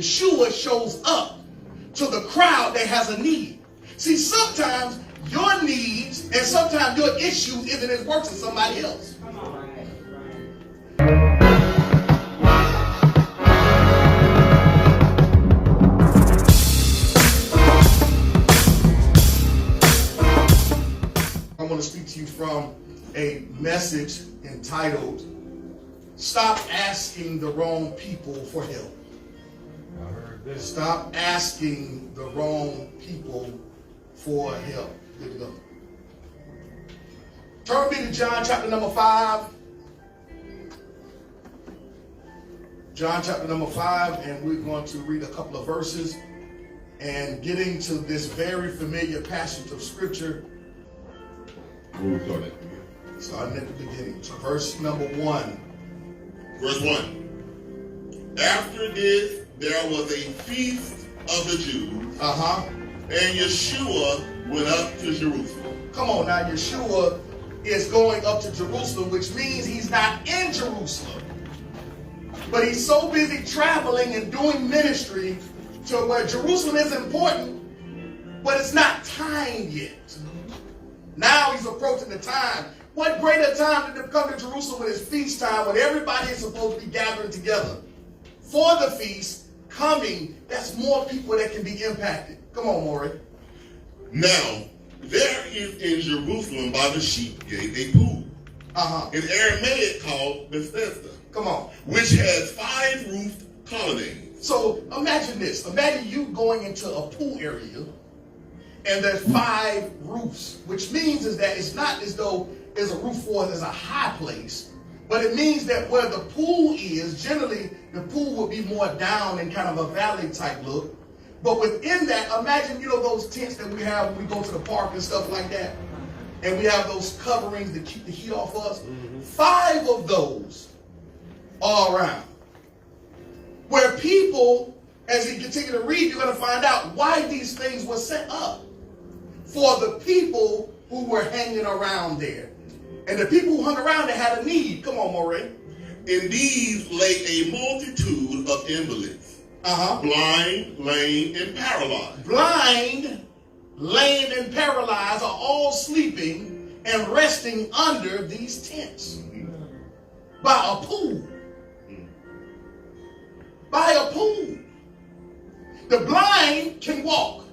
Yeshua shows up to the crowd that has a need. See, sometimes your needs and sometimes your issues isn't as worse as somebody else. Come on. Right. I want to speak to you from a message entitled, Stop Asking the Wrong People for Help. I heard this. Stop asking the wrong people for help. Good to go. Turn me to John chapter number 5. John chapter number 5, and we're going to read a couple of verses and get into this very familiar passage of scripture. Where we started? Starting at the beginning. Verse number 1. Verse 1. After this, there was a feast of the Jews, and Yeshua went up to Jerusalem. Come on now, Yeshua is going up to Jerusalem, which means he's not in Jerusalem. But he's so busy traveling and doing ministry to where Jerusalem is important, but it's not time yet. Now he's approaching the time. What greater time than to come to Jerusalem when it's feast time, when everybody is supposed to be gathering together for the feast coming? That's more people that can be impacted. Come on, Maury. Now, there is in Jerusalem by the sheep gate a pool, in Aramaic called Bethesda. Come on. Which has 5 roofed colonnades. So imagine this. Imagine you going into a pool area and there's 5 roofs, which means is that it's not as though there's a roof for it as a high place, but it means that where the pool is, generally the pool will be more down in kind of a valley type look. But within that, imagine, those tents that we have when we go to the park and stuff like that. And we have those coverings that keep the heat off us. 5 of those are around. Where people, as you continue to read, you're going to find out why these things were set up. For the people who were hanging around there. And the people who hung around there had a need. Come on, Maureen. In these lay a multitude of invalids. Blind, lame, and paralyzed. Blind, lame, and paralyzed are all sleeping and resting under these tents. By a pool. By a pool. The blind can walk,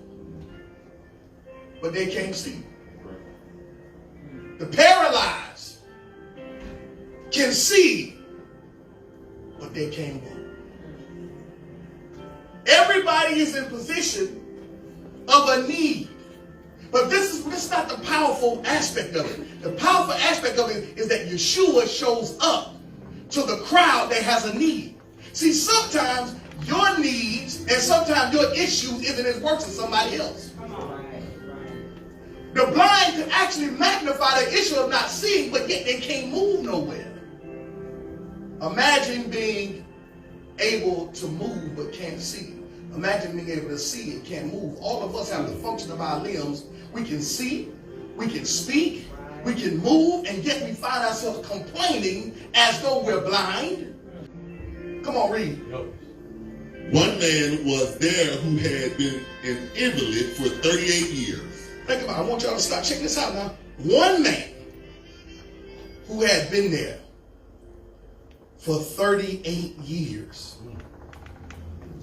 but they can't see. The paralyzed can see, but they can't walk. Everybody is in position of a need. But this is not the powerful aspect of it. The powerful aspect of it is that Yeshua shows up to the crowd that has a need. See, sometimes your needs and sometimes your issues isn't as worse as somebody else. Come on. Right. The blind can actually magnify the issue of not seeing, but yet they can't move nowhere. Imagine being able to move but can't see. Imagine being able to see and can't move. All of us have the function of our limbs. We can see, we can speak, we can move, and yet we find ourselves complaining as though we're blind. Come on, read. One man was there who had been an invalid for 38 years. Think about it. I want y'all to stop. Check this out now. One man who had been there for 38 years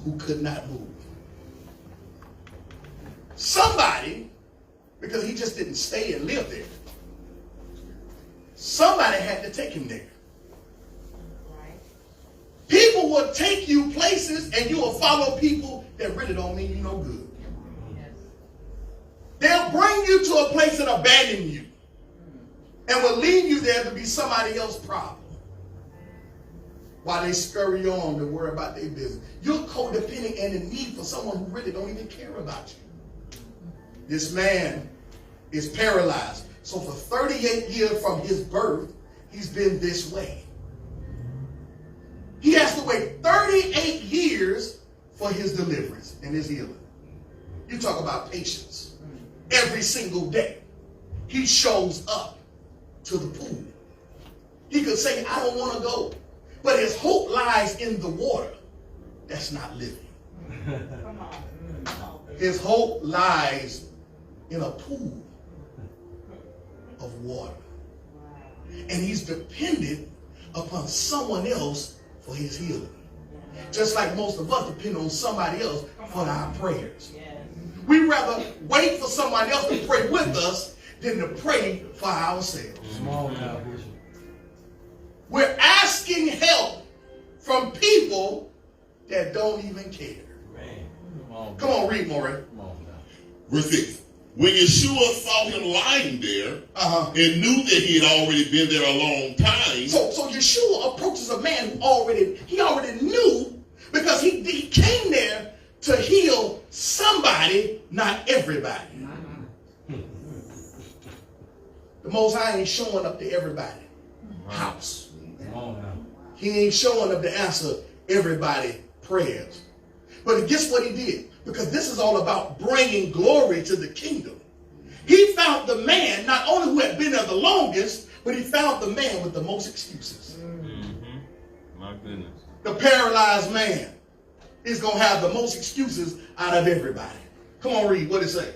who could not move. Somebody, because he just didn't stay and live there, somebody had to take him there. People will take you places and you will follow people that really don't mean you no good. They'll bring you to a place and abandon you and will leave you there to be somebody else's problem while they scurry on to worry about their business. You're codependent and in need for someone who really don't even care about you. This man is paralyzed. So for 38 years from his birth, he's been this way. He has to wait 38 years for his deliverance and his healing. You talk about patience. Every single day, he shows up to the pool. He could say, I don't want to go. But his hope lies in the water. That's not living. His hope lies in a pool of water. And he's dependent upon someone else for his healing. Just like most of us depend on somebody else for our prayers. We rather wait for somebody else to pray with us than to pray for ourselves. We're asking help from people that don't even care. Come on, read more. Verse 6. When Yeshua saw him lying there and knew that he had already been there a long time. So Yeshua approaches a man who already knew, because he came there to heal somebody, not everybody. The Most High ain't showing up to everybody's house. He ain't showing up to answer everybody's prayers. But guess what he did? Because this is all about bringing glory to the kingdom. He found the man, not only who had been there the longest, but he found the man with the most excuses. My goodness. The paralyzed man is going to have the most excuses out of everybody. Come on, read. What it say?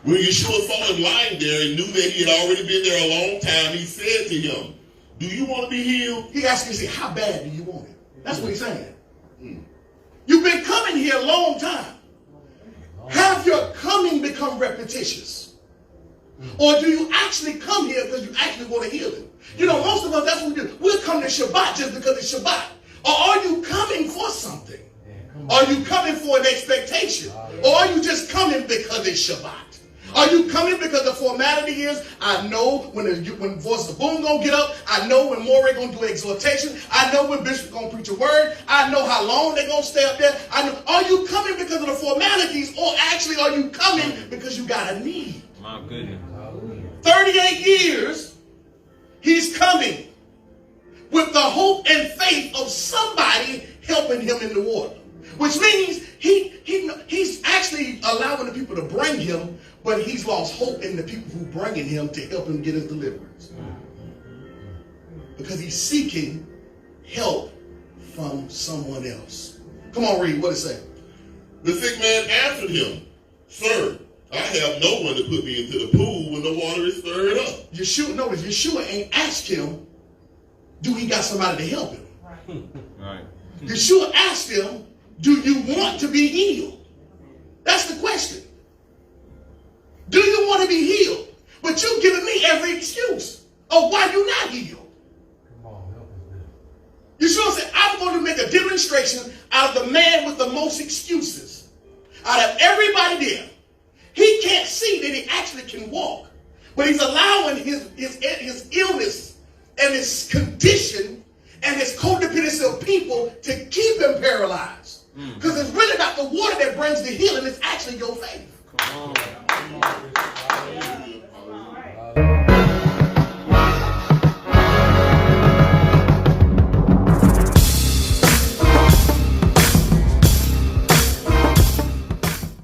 When Yeshua saw him lying there and knew that he had already been there a long time, he said to him, do you want to be healed? He asked him, he said, how bad do you want it? That's what he's saying. You've been coming here a long time. Have your coming become repetitious? Or do you actually come here because you actually want to heal him? You know, most of us, that's what we do. We'll come to Shabbat just because it's Shabbat. Or are you coming for something? Are you coming for an expectation? Or are you just coming because it's Shabbat? Are you coming because the formality is, I know when Voice of Boom gonna get up, I know when Morey gonna do exhortation, I know when Bishop gonna preach a word, I know how long they're gonna stay up there. I know. Are you coming because of the formalities, or actually are you coming because you got a need? My goodness. 38 years, he's coming with the hope and faith of somebody helping him in the water. Which means he's actually allowing the people to bring him, but he's lost hope in the people who are bringing him to help him get his deliverance. Because he's seeking help from someone else. Come on, read. What it say? The sick man answered him, Sir, I have no one to put me into the pool when the water is stirred up. Yeshua ain't asked him, do he got somebody to help him? Right. Yeshua asked him, do you want to be healed? That's the question. Do you want to be healed? But you've given me every excuse of why you're not healed. Yeshua said, I'm going to make a demonstration out of the man with the most excuses. Out of everybody there. He can't see that he actually can walk. But he's allowing his illness and his condition and his codependency of people to keep him paralyzed. Because it's really not the water that brings the healing, it's actually your faith. Come on.